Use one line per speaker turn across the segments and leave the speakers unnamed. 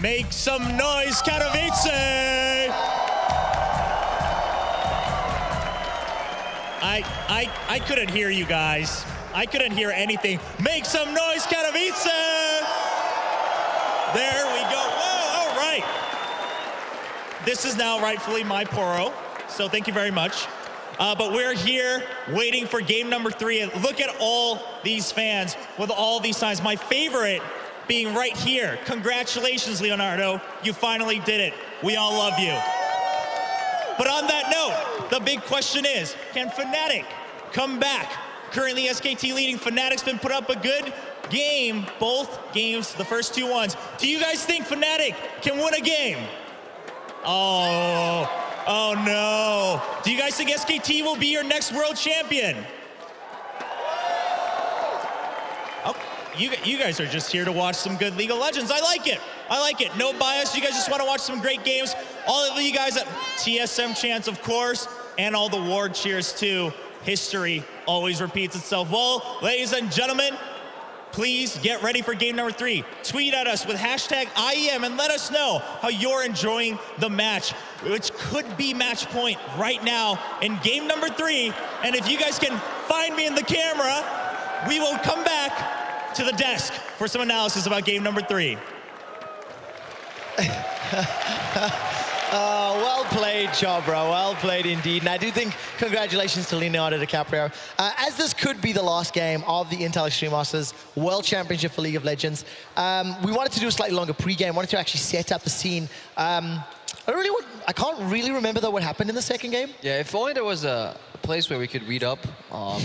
Make some noise, Katowice! I couldn't hear you guys. I couldn't hear anything. Make some noise, Katowice! There we go. Whoa, all right. This is now rightfully my poro, so thank you very much. But we're here waiting for game number 3. And look at all these fans with all these signs. My favorite being right here. Congratulations, Leonardo. You finally did it. We all love you. But on that note, the big question is, can Fnatic come back? Currently, SKT leading. Fnatic's been put up a good game, both games, the first 2 ones. Do you guys think Fnatic can win a game? Oh no. Do you guys think SKT will be your next world champion? Oh, you guys are just here to watch some good League of Legends. I like it. I like it. No bias. You guys just want to watch some great games. All of you guys at TSM chants, of course, and all the Ward cheers too. History always repeats itself. Well, ladies and gentlemen, please get ready for game number 3. Tweet at us with hashtag IEM and let us know how you're enjoying the match, which could be match point right now in game number 3. And if you guys can find me in the camera, we will come back to the desk for some analysis about game number 3.
Well played, Chobra. Well played indeed. And I do think congratulations to Leonardo DiCaprio. As this could be the last game of the Intel Extreme Masters World Championship for League of Legends, we wanted to do a slightly longer pre-game. Wanted to actually set up the scene. I can't really remember though what happened in the second game.
Yeah, if only there was a place where we could read up,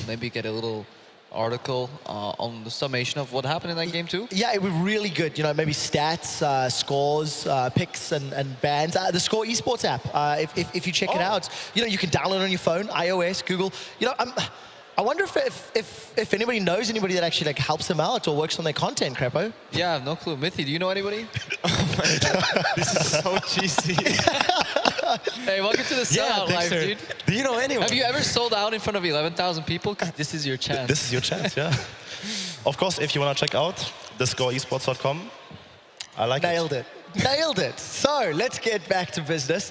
maybe get a little article on the summation of what happened in that game too.
Yeah, it was really good. You know, maybe stats, scores, picks, and bans. The SKOR eSports app. If you check it out, you know, you can download it on your phone, iOS, Google. You know, I wonder if anybody knows anybody that actually like helps them out or works on their content, Crepo.
Yeah, I have no clue. Mithy, do you know anybody?
Oh my God, this is so cheesy.
Hey, welcome to the sellout life, dude.
Do you know anyone?
Have you ever sold out in front of 11,000 people? 'Cause this is your chance.
This is your chance, yeah. Of course, if you want to check out theScoreEsports.com, I like it.
Nailed it. Nailed it. So let's get back to business.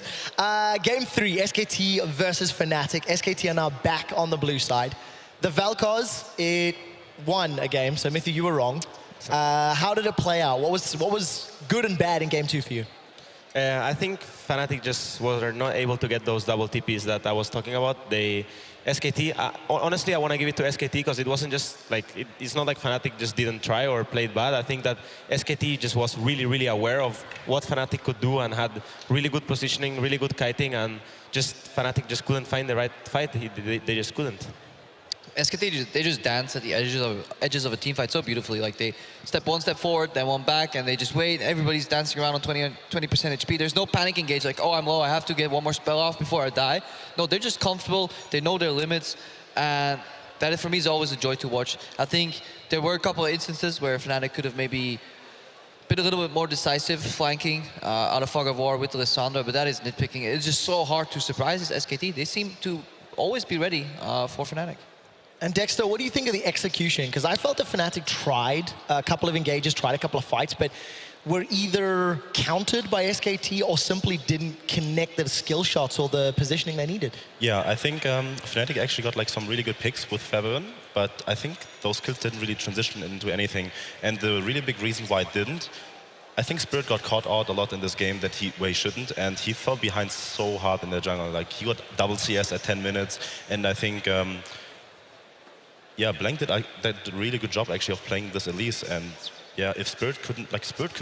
Game 3, SKT versus Fnatic. SKT are now back on the blue side. The Valkos, it won a game, so Mithy, you were wrong. How did it play out? What was good and bad in game 2 for you?
I think Fnatic just were not able to get those double TPs that I was talking about. SKT, honestly, I want to give it to SKT because it wasn't just like, it's not like Fnatic just didn't try or played bad. I think that SKT just was really, really aware of what Fnatic could do and had really good positioning, really good kiting, and just Fnatic just couldn't find the right fight. They just couldn't.
SKT, they just dance at the edges of a team fight so beautifully. Like they step 1 step forward, then 1 back, and they just wait. Everybody's dancing around on 20% HP. There's no panic engage, like, oh, I'm low, I have to get 1 more spell off before I die. No, they're just comfortable. They know their limits. And that, for me, is always a joy to watch. I think there were a couple of instances where Fnatic could have maybe been a little bit more decisive, flanking out of Fog of War with Alessandro, but that is nitpicking. It's just so hard to surprise this SKT. They seem to always be ready for Fnatic.
And Dexter, what do you think of the execution? Because I felt that Fnatic tried a couple of engages, tried a couple of fights, but were either countered by SKT or simply didn't connect the skill shots or the positioning they needed.
Yeah, I think Fnatic actually got like some really good picks with Fabian, but I think those kills didn't really transition into anything. And the really big reason why it didn't, I think Spirit got caught out a lot in this game where he shouldn't, and he fell behind so hard in the jungle. Like he got double CS at 10 minutes, and I think yeah, Blank did a really good job actually of playing this Elise, and yeah, if Spirit couldn't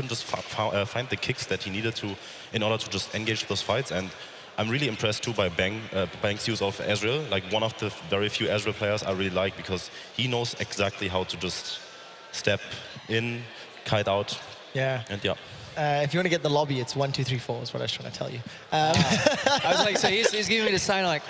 just find the kicks that he needed to in order to just engage those fights. And I'm really impressed too by Bang's use of Ezreal, like one of the very few Ezreal players I really like, because he knows exactly how to just step in, kite out.
Yeah.
And yeah.
If you want to get the lobby, it's 1, 2, 3, 4 is what I was trying to tell you.
I was like, so he's giving me the sign like,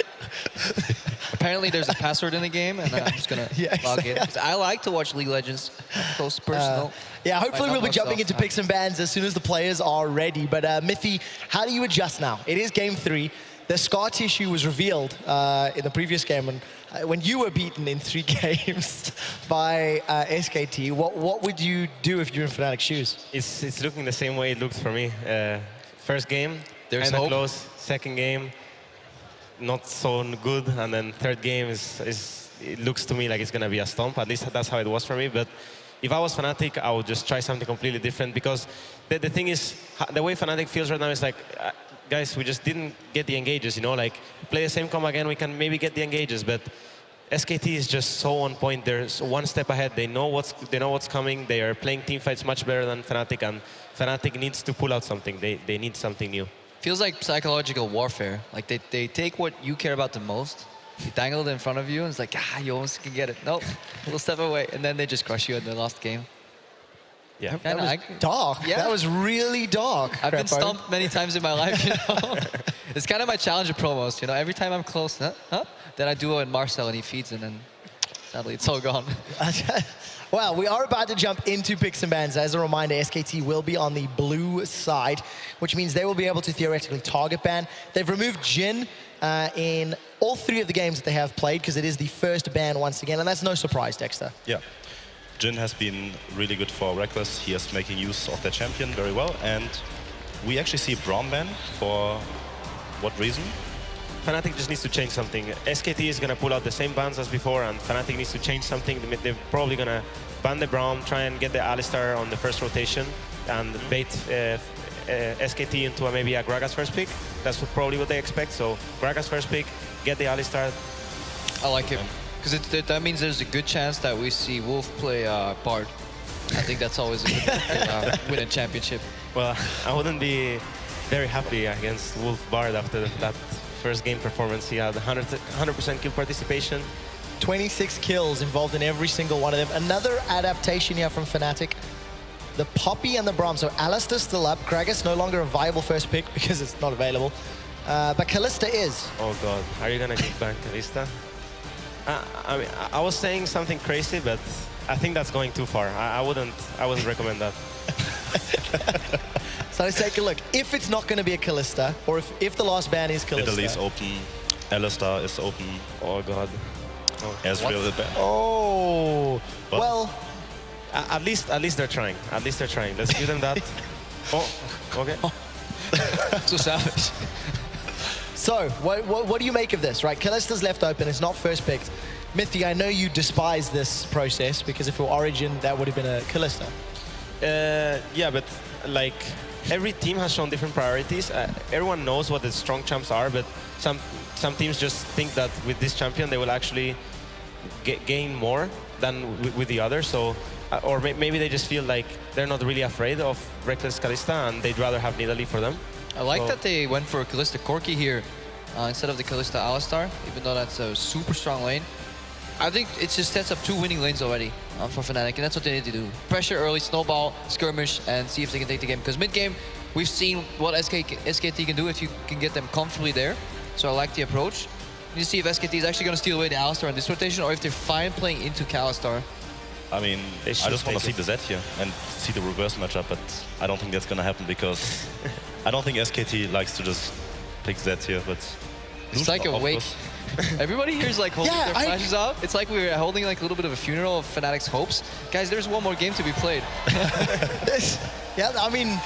apparently there's a password in the game, and I'm just going to log in. I like to watch League of Legends close personal.
Yeah, hopefully we'll be jumping into picks and bans as soon as the players are ready. But Mithy, how do you adjust now? It is game 3. the scar tissue was revealed in the previous game, and when you were beaten in 3 games by SKT, what would you do if you're in Fnatic's shoes?
It's looking the same way it looked for me. First game,
There's
kinda
hope.
close. Second game, not so good, and then third game it looks to me like it's gonna be a stomp. At least that's how it was for me. But if I was Fnatic, I would just try something completely different, because the thing is, the way Fnatic feels right now is like, guys, we just didn't get the engages, you know, like play the same comp again, we can maybe get the engages, but SKT is just so on point. They're one step ahead. They know what's coming. They are playing team fights much better than Fnatic, and Fnatic needs to pull out something. They need something new.
Feels like psychological warfare. Like they take what you care about the most, they dangle it in front of you, and it's like, you almost can get it. Nope, a little step away, and then they just crush you in the last game.
Yeah.
That was dark.
Yeah.
That was really dark.
I've been
Crepo.
stumped many times in my life, you know. It's kind of my challenger promos, you know. Every time I'm close, then I duo in Marcel and he feeds, and then sadly it's all gone.
Well, we are about to jump into picks and bans. As a reminder, SKT will be on the blue side, which means they will be able to theoretically target ban. They've removed Jin in all 3 of the games that they have played, because it is the first ban once again, and that's no surprise, Dexter.
Yeah. Jin has been really good for Reckless. He is making use of their champion very well, and we actually see Braum ban. For what reason?
Fnatic just needs to change something. SKT is going to pull out the same bans as before, and Fnatic needs to change something. They're probably going to ban the Braum, try and get the Alistar on the first rotation, and bait SKT into maybe a Gragas first pick. That's probably what they expect. So Gragas first pick, get the Alistar.
I like it. Because that means there's a good chance that we see Wolf play Bard. I think that's always a good way to win a championship.
Well, I wouldn't be very happy against Wolf Bard after that first game performance. He had 100% kill participation.
26 kills involved in every single one of them. Another adaptation here from Fnatic. The Poppy and the Braum. So Alistar's still up. Gragas no longer a viable first pick because it's not available. But Kalista is.
Oh God, are you gonna give back Kalista? I mean, I was saying something crazy, but I think that's going too far. I wouldn't recommend that.
So let's take a look. If it's not going to be a Kalista, or if the last ban is Kalista.
Italy's open. Alistar is open.
Oh God. Oh.
Ezreal is bad.
Oh,
But-
well,
At least they're trying. At least they're trying. Let's give them that. Oh, okay.
So savage.
so what do you make of this, right? Kalista's left open, it's not first picked. Mithy, I know you despise this process, because if it were Origin, that would have been a Kalista.
Yeah, but like every team has shown different priorities. Everyone knows what the strong champs are, but some teams just think that with this champion they will actually gain more than with the other. So, or maybe they just feel like they're not really afraid of Reckless Kalista and they'd rather have Nidalee for them.
I like that they went for Kalista Corki here instead of the Kalista Alistar, even though that's a super strong lane. I think it just sets up 2 winning lanes already for Fnatic, and that's what they need to do. Pressure early, snowball, skirmish, and see if they can take the game. Because mid-game, we've seen what SKT can do if you can get them comfortably there. So I like the approach. You need to see if SKT is actually going to steal away the Alistar in this rotation, or if they're fine playing into Kalistar.
I mean, I
should
just want
take
to see the Z here and see the reverse matchup, but I don't think that's going to happen, because I don't think SKT likes to just pick Z here, but...
It's like a
of
wake.
course.
Everybody here is like holding
Yeah,
their flashes out. It's like we're holding like a little bit of a funeral of Fnatic's hopes. Guys, there's one more game to be played.
Yeah, I mean,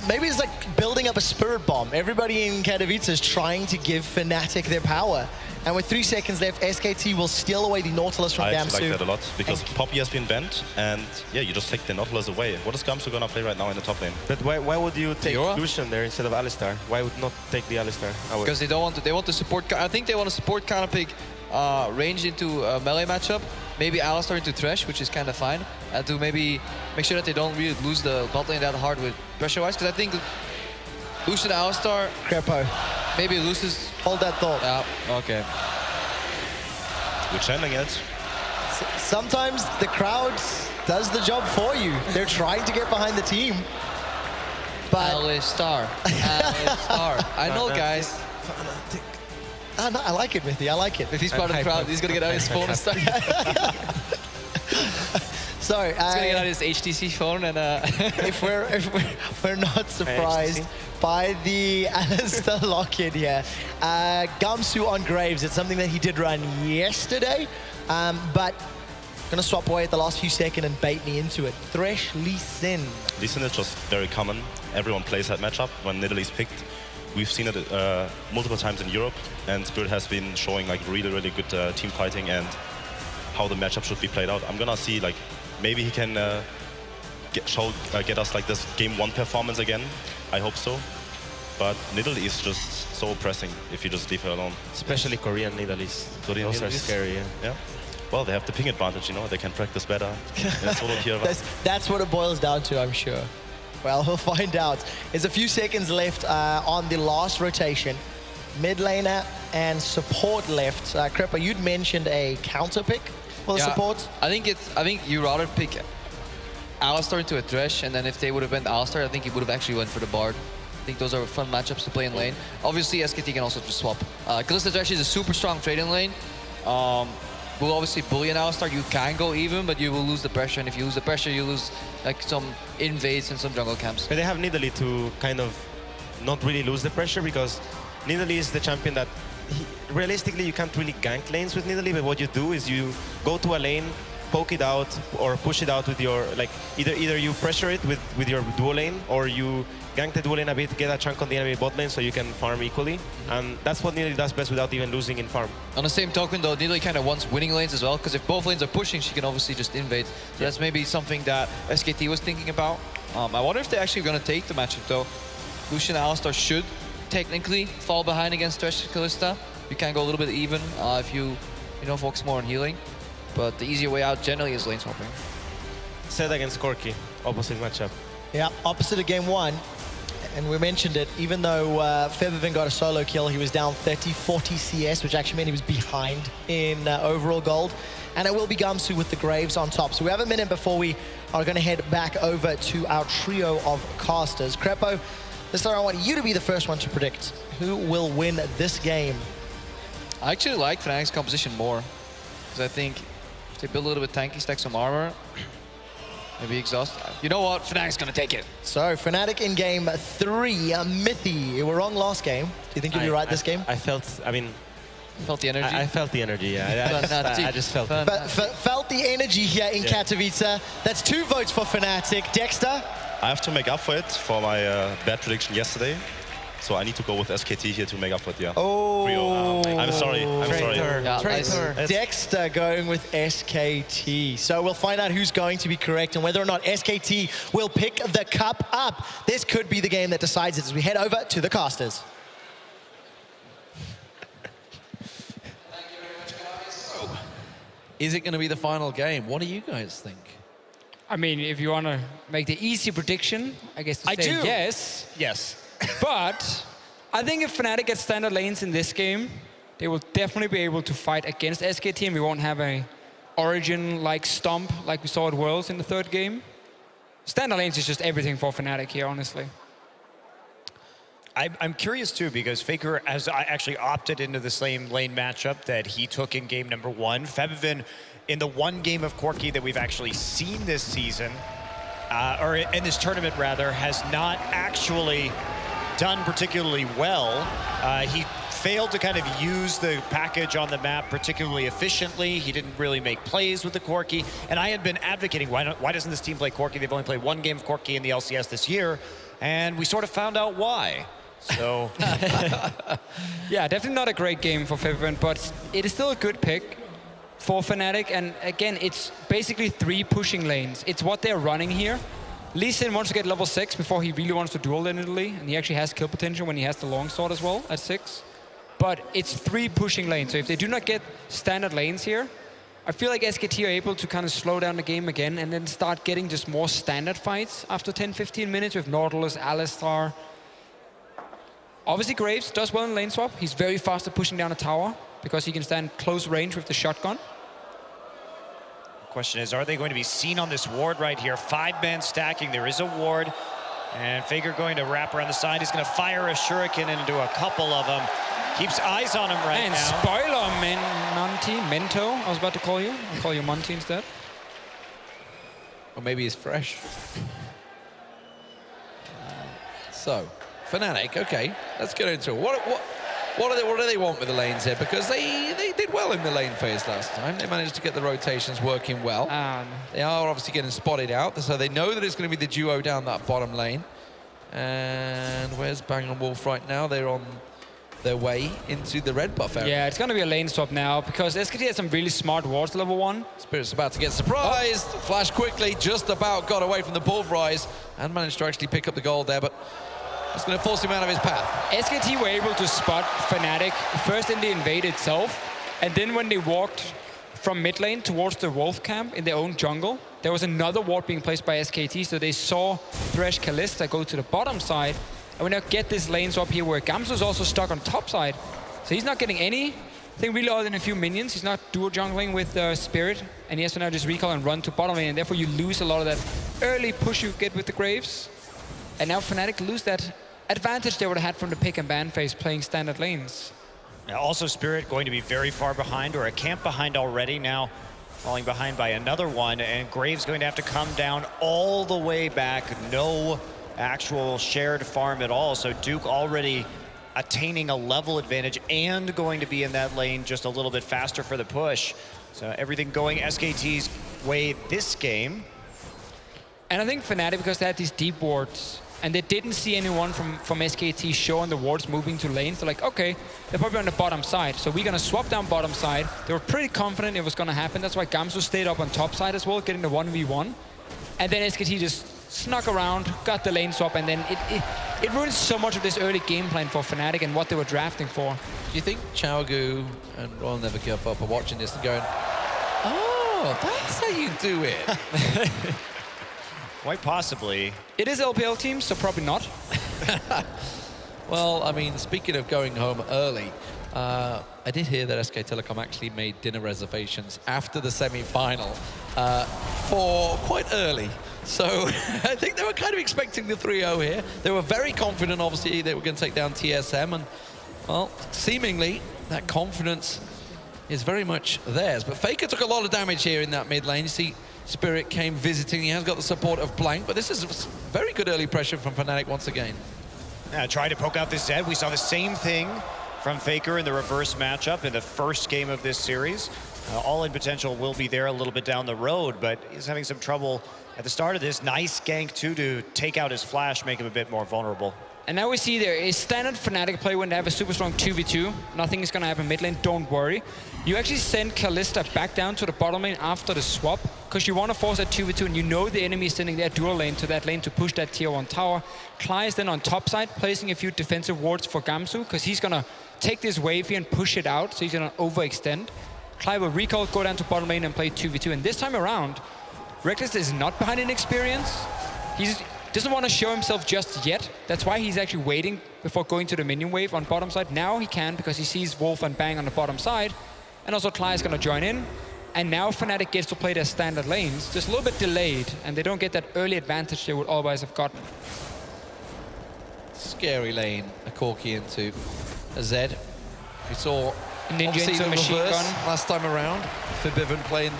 maybe it's like building up a spirit bomb. Everybody in Katowice is trying to give Fnatic their power. And with 3 seconds left, SKT will steal away the Nautilus from
I
Gamsu.
actually like that a lot, because Poppy has been banned, and yeah, you just take the Nautilus away. What is Gamsu gonna play right now in the top lane?
But why would you take
Fiora?
Lucian there instead of Alistar? Why would not take the Alistar?
Because they don't want to. They want to support. I think they want to support kind of pick range into a melee matchup. Maybe Alistar into Thresh, which is kind of fine, and to maybe make sure that they don't really lose the bot lane that hard with pressure-wise. Because I think Lucian Alistar
Crepo,
maybe loses.
hold that thought.
Okay.
We're channeling it.
Sometimes the crowd does the job for you. They're trying to get behind the team. But
Alistar. Alistar. I know, guys.
no, I like it, Mithy. I like it.
If he's part of the crowd, he's gonna get out his phone and start.
So,
He's gonna get out his HTC phone and
if we're not surprised by the Alistair lock-in here. Gamsu on Graves, it's something that he did run yesterday, but gonna swap away at the last few seconds and bait me into it. Thresh, Lee Sin.
Lee Sin is just very common. Everyone plays that matchup when Nidalee is picked. We've seen it multiple times in Europe, and Spirit has been showing like really, really good team fighting and how the matchup should be played out. I'm gonna see like maybe he can get us like this game 1 performance again. I hope so. But Nidalee is just so pressing if you just leave her alone.
Especially Korean Nidalees.
Korean
Those are
Nidalees?
scary,
Yeah. Well, they have the ping advantage, you know. They can practice better.
That's what it boils down to, I'm sure. Well, we'll find out. There's a few seconds left on the last rotation. Mid laner and support left. Crepper, you'd mentioned a counter pick for the support.
I think you rather pick Alistar into a Thresh, and then if they would have been Alistar, I think he would have actually went for the Bard. I think those are fun matchups to play in lane. Obviously, SKT can also just swap. Kalista Thresh is a super strong trade in lane. Will obviously bully an Alistar. You can go even, but you will lose the pressure, and if you lose the pressure, you lose like some invades and some jungle camps.
But they have Nidalee to kind of not really lose the pressure, because Nidalee is the champion that realistically you can't really gank lanes with Nidalee, but what you do is you go to a lane, poke it out or push it out with your, like, either you pressure it with your duo lane, or you gank the duo lane a bit, get a chunk on the enemy bot lane so you can farm equally. And that's what Nidalee does best without even losing in farm.
On the same token though, Nidalee kind of wants winning lanes as well, because if both lanes are pushing, she can obviously just invade. So that's maybe something that SKT was thinking about. I wonder if they're actually going to take the matchup though. Lucian and Alistar should technically fall behind against Thresh and Kalista. You can go a little bit even if you focus more on healing. But the easier way out generally is lane swapping.
Set against Corki, opposite matchup.
Yeah, opposite of game 1. And we mentioned it, even though Feathervin got a solo kill, he was down 30-40 CS, which actually meant he was behind in overall gold. And it will be Gamsu with the Graves on top. So we have a minute before we are going to head back over to our trio of casters. Crepo, this time I want you to be the first one to predict who will win this game.
I actually like Fnatic's composition more, because I think if they build a little bit tanky, stack some armor, maybe exhaust. You know what? Fnatic's gonna take it.
So Fnatic in game 3, Mithy. You were wrong last game. Do you think you'll be right this game?
I felt the energy. I felt the energy, yeah. I just felt it.
But felt the energy here in Katowice. That's 2 votes for Fnatic. Dexter?
I have to make up for it for my bad prediction yesterday. So I need to go with SKT here to make up for it, yeah.
Oh.
I'm sorry.
Yeah,
Traitor. Dexter going with SKT. So we'll find out who's going to be correct and whether or not SKT will pick the cup up. This could be the game that decides it as we head over to the casters.
Is it going to be the final game? What do you guys think?
I mean, if you want to make the easy prediction, I guess to say yes.
Yes.
But I think if Fnatic gets standard lanes in this game, they will definitely be able to fight against SKT, and we won't have a Origin-like stomp like we saw at Worlds in the 3rd game. Standard lanes is just everything for Fnatic here, honestly.
I'm curious too, because Faker has actually opted into the same lane matchup that he took in game number 1. Feathervin, in the 1 game of Corki that we've actually seen this season, or in this tournament rather, has not actually done particularly well. He failed to kind of use the package on the map particularly efficiently. He didn't really make plays with the Corki. And I had been advocating, why doesn't this team play Corki? They've only played 1 game of Corki in the LCS this year, and we sort of found out why. So,
yeah, definitely not a great game for Feathervin, but it is still a good pick for Fnatic. And again, it's basically 3 pushing lanes. It's what they're running here. Lee Sin wants to get level 6 before he really wants to duel in Italy, and he actually has kill potential when he has the longsword as well at 6. But it's 3 pushing lanes, so if they do not get standard lanes here, I feel like SKT are able to kind of slow down the game again and then start getting just more standard fights after 10-15 minutes with Nautilus, Alistar. Obviously Graves does well in lane swap. He's very fast at pushing down a tower because he can stand close range with the shotgun.
question is, are they going to be seen on this ward right here? 5-man stacking, there is a ward. And Faker going to wrap around the side. He's going to fire a shuriken into a couple of them. Keeps eyes on him right now.
Spoiler, Monty, Mento, I was about to call you. I'll call you Monty instead.
Or maybe he's fresh. So, Fnatic, okay, let's get into it. What do they want with the lanes here? Because they did well in the lane phase last time. They managed to get the rotations working well. They are obviously getting spotted out, so they know that it's going to be the duo down that bottom lane. And where's Bang & Wolf right now? They're on their way into the red buff area.
Yeah, it's going to be a lane swap now because SKT has some really smart wards level 1.
Spirit's about to get surprised. Flash quickly, just about got away from the pulverize and managed to actually pick up the gold there, but it's going to force him out of his path.
SKT were able to spot Fnatic first in the invade itself, and then when they walked from mid lane towards the Wolf camp in their own jungle, there was another ward being placed by SKT, so they saw Thresh Kalista go to the bottom side, and we now get this lane swap here where Gamsu's also stuck on top side, so he's not getting anything really other than a few minions. He's not dual jungling with Spirit, and he has to now just recall and run to bottom lane, and therefore you lose a lot of that early push you get with the Graves, and now Fnatic lose that advantage they would have had from the pick and ban phase playing standard lanes.
Now also Spirit going to be very far behind, or a camp behind already, now falling behind by another one, and Graves going to have to come down all the way back. No actual shared farm at all, so Duke already attaining a level advantage and going to be in that lane just a little bit faster for the push. So everything going SKT's way this game.
And I think Fnatic, because they had these deep wards, and they didn't see anyone from SKT showing the wards moving to lanes. They're like, okay, they're probably on the bottom side, so we're going to swap down bottom side. They were pretty confident it was going to happen. That's why Gamsu stayed up on top side as well, getting the 1v1. And then SKT just snuck around, got the lane swap, and then it ruins so much of this early game plan for Fnatic and what they were drafting for.
Do you think Chaogu and Royal Never Give Up are watching this and going, oh, that's how you do it?
Quite possibly.
It is LPL team, so probably not.
Well, I mean, speaking of going home early, I did hear that SK Telecom actually made dinner reservations after the semi-final for quite early. So I think they were kind of expecting the 3-0 here. They were very confident, obviously, they were going to take down TSM. And, well, seemingly, that confidence is very much theirs. But Faker took a lot of damage here in that mid lane. You see, Spirit came visiting. He has got the support of Blank, but this is very good early pressure from Fnatic once again.
Yeah, trying to poke out this Zed. We saw the same thing from Faker in the reverse matchup in the first game of this series. All-in potential will be there a little bit down the road, but he's having some trouble at the start of this. Nice gank, too, to take out his flash, make him a bit more vulnerable. And
now we see there is standard Fnatic play when they have a super strong 2v2. Nothing is going to happen mid lane, don't worry. You actually send Kalista back down to the bottom lane after the swap, because you want to force that 2v2, and you know the enemy is sending their dual lane to that lane to push that tier 1 tower. Kly is then on top side, placing a few defensive wards for Gamsu, because he's going to take this wave here and push it out, so he's going to overextend. Kly will recall, go down to bottom lane and play 2v2, and this time around, Reckless is not behind in experience. He doesn't want to show himself just yet. That's why he's actually waiting before going to the minion wave on bottom side. Now he can, because he sees Wolf and Bang on the bottom side. And also Kly is going to join in. And now Fnatic gets to play their standard lanes, just a little bit delayed, and they don't get that early advantage they would otherwise have gotten.
Scary lane, a Corki into a Zed. We saw
Ninja into a machine gun
last time around. Forbidden playing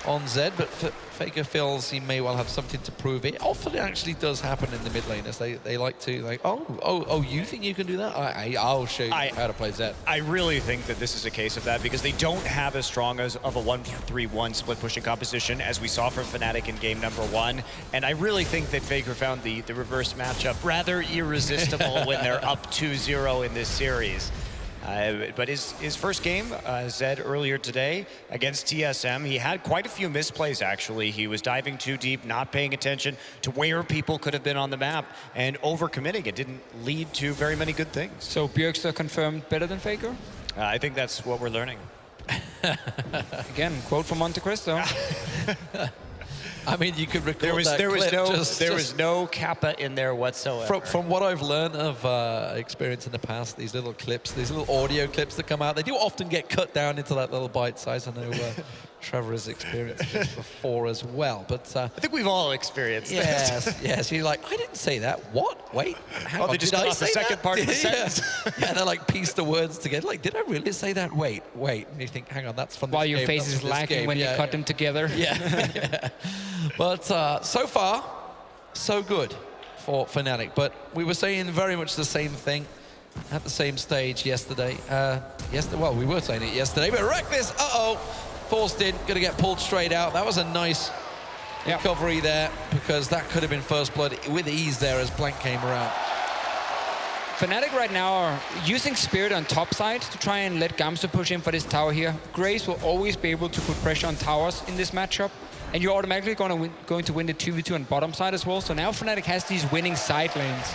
on Zed, but Faker feels he may well have something to prove. It often actually does happen in the mid lane, as they like to, like, oh, you think you can do that? I'll show you how to play Zed.
I really think that this is a case of that, because they don't have as strong of a 1-3-1 split pushing composition as we saw from Fnatic in game number 1. And I really think that Faker found the reverse matchup rather irresistible when they're up 2-0 in this series. But his first game, Zed earlier today against TSM, he had quite a few misplays, actually. He was diving too deep, not paying attention to where people could have been on the map, and overcommitting. It didn't lead to very many good things.
So Bjergstad confirmed better than Faker?
I think that's what we're learning.
Again, quote from Monte Cristo.
I mean, you could record
there was no kappa in there whatsoever.
From what I've learned of experience in the past, these little clips, these little audio clips that come out, they do often get cut down into that little bite size. I know Trevor has experienced this before as well. But
I think we've all experienced this.
yes. You're like, I didn't say that. What? Wait, hang on.
They just
did
cut
I
off the
say
second
that?
part of the sentence.
Yeah, they're like piece the words together. Like, did I really say that? Wait. And you think, hang on, that's from this
While your
game,
face
that's
is
from this
lacking
game.
when you cut them together.
Yeah. But so far, so good for Fnatic. But we were saying very much the same thing at the same stage yesterday. Well, we were saying it yesterday, but Reckless, forced in, gonna get pulled straight out. That was a nice recovery there, because that could have been first blood with ease there as Blank came around.
Fnatic right now are using Spirit on top side to try and let Gamsu push in for this tower here. Graves will always be able to put pressure on towers in this matchup, and you're automatically going to win the 2v2 on bottom side as well. So now Fnatic has these winning side lanes.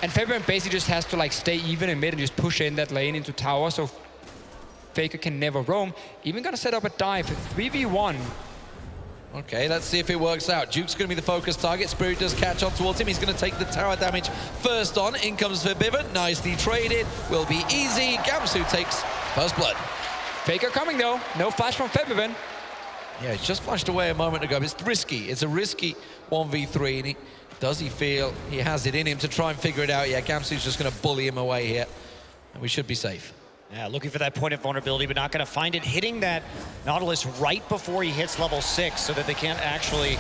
And Fabian basically just has to like stay even in mid and just push in that lane into tower, so Faker can never roam. Even gonna set up a dive, 3v1.
Okay, let's see if it works out. Duke's gonna be the focus target. Spirit does catch on towards him. He's gonna take the tower damage first on. In comes Vibivant, nicely traded. Will be easy. Gamsu takes first blood.
Faker coming though, no flash from Fabian.
Yeah, it's just flashed away a moment ago, but it's risky. It's a risky 1v3, and does he feel he has it in him to try and figure it out? Yeah, Gamsu's just gonna bully him away here, and we should be safe.
Yeah, looking for that point of vulnerability, but not going to find it. Hitting that Nautilus right before he hits level 6 so that they can't actually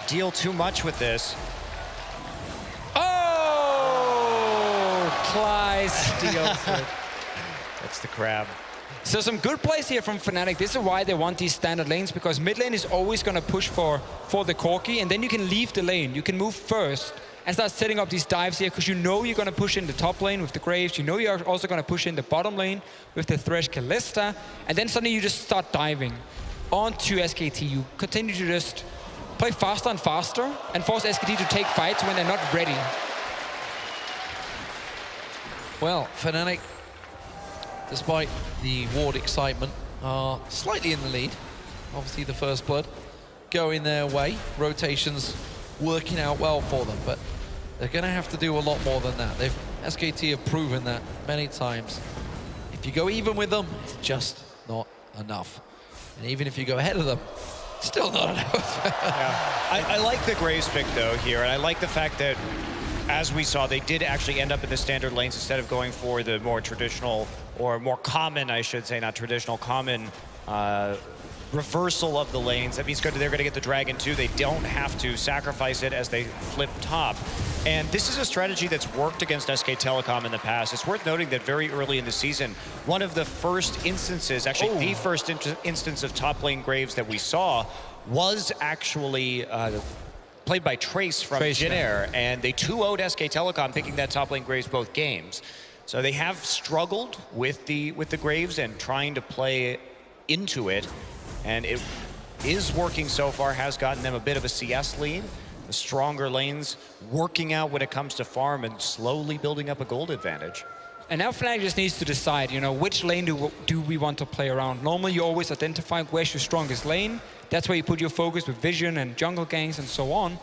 deal too much with this.
Oh! Clyde steals it.
That's the crab.
So some good plays here from Fnatic. This is why they want these standard lanes, because mid lane is always going to push for the Corki, and then you can leave the lane. You can move first and start setting up these dives here, because you know you're going to push in the top lane with the Graves. You know you're also going to push in the bottom lane with the Thresh Kalista, and then suddenly you just start diving onto SKT. You continue to just play faster and faster and force SKT to take fights when they're not ready.
Well, Fnatic, despite the ward excitement, are slightly in the lead. Obviously the first blood going their way. Rotations working out well for them, but they're going to have to do a lot more than that. SKT have proven that many times. If you go even with them, it's just not enough. And even if you go ahead of them, still not enough.
Yeah. I like the Graves pick though here, and I like the fact that, as we saw, they did actually end up in the standard lanes instead of going for the more traditional, or more common, I should say, not traditional, common reversal of the lanes. That means they're going to get the Dragon too. They don't have to sacrifice it as they flip top. And this is a strategy that's worked against SK Telecom in the past. It's worth noting that very early in the season, one of the first instances, actually the first instance of top lane Graves that we saw was actually played by Trace from Jin Air, and they 2-0'd SK Telecom, picking that top lane Graves both games. So they have struggled with the Graves and trying to play into it, and it is working so far, has gotten them a bit of a CS lead. The stronger lanes working out when it comes to farm and slowly building up a gold advantage.
And now Fnatic just needs to decide, which lane do we want to play around. Normally you always identify where's your strongest lane. That's where you put your focus with vision and jungle ganks and so on.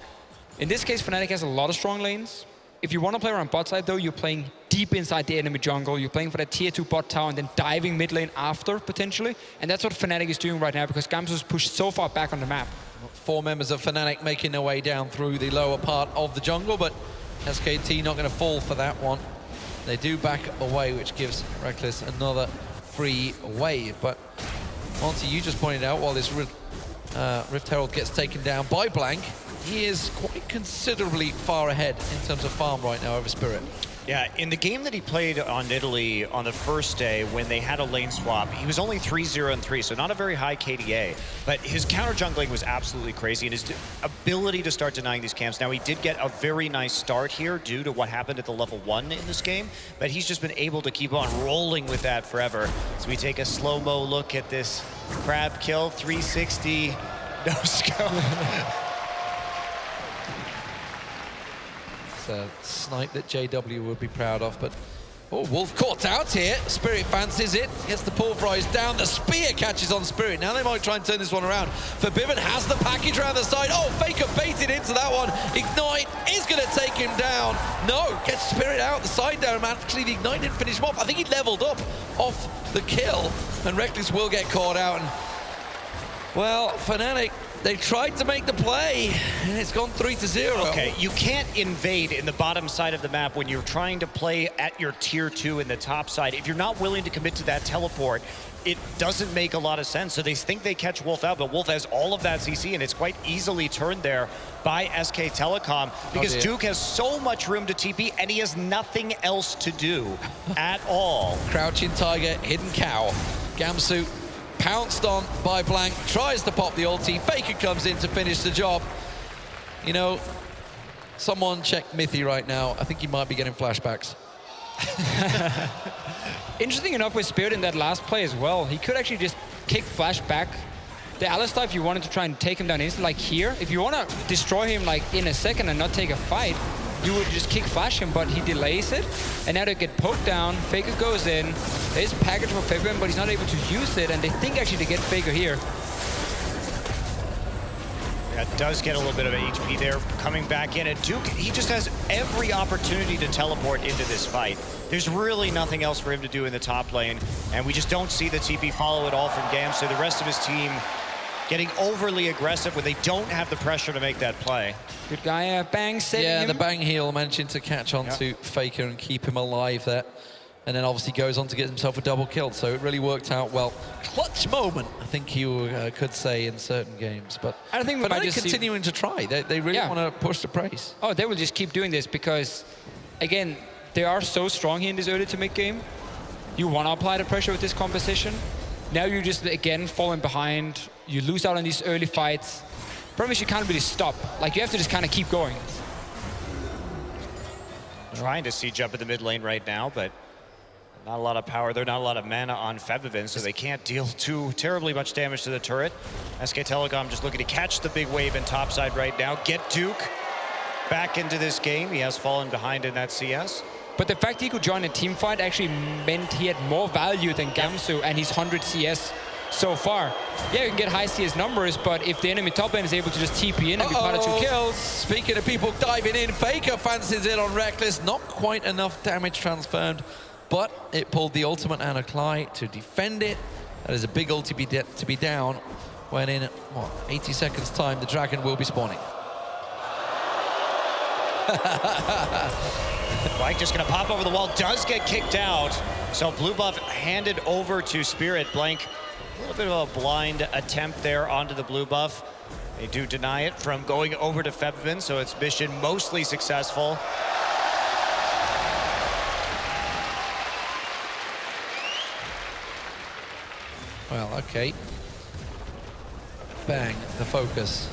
In this case, Fnatic has a lot of strong lanes. If you want to play around bot side though, you're playing deep inside the enemy jungle. You're playing for that tier 2 bot tower and then diving mid lane after, potentially. And that's what Fnatic is doing right now, because Gamsu's pushed so far back on the map.
4 members of Fnatic making their way down through the lower part of the jungle, but SKT not going to fall for that one. They do back away, which gives Reckless another free wave. But Monty, you just pointed out, while this Rift Herald gets taken down by Blank, he is quite considerably far ahead in terms of farm right now over Spirit.
Yeah, in the game that he played on Italy on the first day when they had a lane swap, he was only 3-0-3, so not a very high KDA, but his counter jungling was absolutely crazy, and his ability to start denying these camps. Now, he did get a very nice start here due to what happened at the level 1 in this game, but he's just been able to keep on rolling with that forever. So we take a slow-mo look at this crab kill, 360, no scope.
It's a snipe that JW would be proud of, but Wolf caught out here. Spirit fancies it, gets the pulverize down. The spear catches on Spirit. Now they might try and turn this one around. Vibivant has the package around the side. Oh, Faker baited into that one. Ignite is going to take him down. No, gets Spirit out the side there. Man, actually the Ignite didn't finish him off. I think he leveled up off the kill, and Reckless will get caught out. And Well, Fnatic, they tried to make the play, and it's gone 3-0.
Okay, you can't invade in the bottom side of the map when you're trying to play at your tier 2 in the top side. If you're not willing to commit to that teleport, it doesn't make a lot of sense. So they think they catch Wolf out, but Wolf has all of that CC, and it's quite easily turned there by SK Telecom because Duke has so much room to TP, and he has nothing else to do at all.
Crouching Tiger, hidden cow. Gamsu pounced on by Blank, tries to pop the ulti. Faker comes in to finish the job. You know, someone check Mithy right now. I think he might be getting flashbacks.
Interesting enough with Spirit in that last play as well. He could actually just kick Flash back. The Alistar, if you wanted to try and take him down instantly, like here, if you want to destroy him like in a second and not take a fight, you would just kick Flash him, but he delays it. And now they get poked down. Faker goes in. There's a package for Faker, but he's not able to use it. And they think actually to get Faker here.
That does get a little bit of HP there coming back in. And Duke, he just has every opportunity to teleport into this fight. There's really nothing else for him to do in the top lane. And we just don't see the TP follow at all from Gamsu. The rest of his team getting overly aggressive when they don't have the pressure to make that play.
Good guy, Bang saving him.
The Bang heal managing to catch on to Faker and keep him alive there. And then obviously goes on to get himself a double kill. So it really worked out well. Clutch moment, I think you could say in certain games. But
I think we might just
continuing to try. They really want to push the pace.
Oh, they will just keep doing this because, again, they are so strong here in this early to mid game. You want to apply the pressure with this composition. Now you're just, again, falling behind. You lose out on these early fights. Problem is you can't really stop. Like, you have to just kind of keep going.
Trying to siege up in the mid lane right now, but not a lot of power there, not a lot of mana on Fevivin, so they can't deal too terribly much damage to the turret. SK Telecom just looking to catch the big wave in topside right now. Get Duke back into this game. He has fallen behind in that CS.
But the fact he could join a team fight actually meant he had more value than Gamsu and his 100 CS so far. Yeah, you can get high CS numbers, but if the enemy top lane is able to just TP in and be part of 2 kills.
Speaking of people diving in, Faker fancies it on Reckless. Not quite enough damage transferred, but it pulled the ultimate out of Clyde to defend it. That is a big ult to be down when in, 80 seconds time, the Dragon will be spawning.
Blank just gonna pop over the wall, does get kicked out. So blue buff handed over to Spirit. Blank, a little bit of a blind attempt there onto the blue buff. They do deny it from going over to Fevivin, so it's mission mostly successful.
Well, okay. Bang, the focus.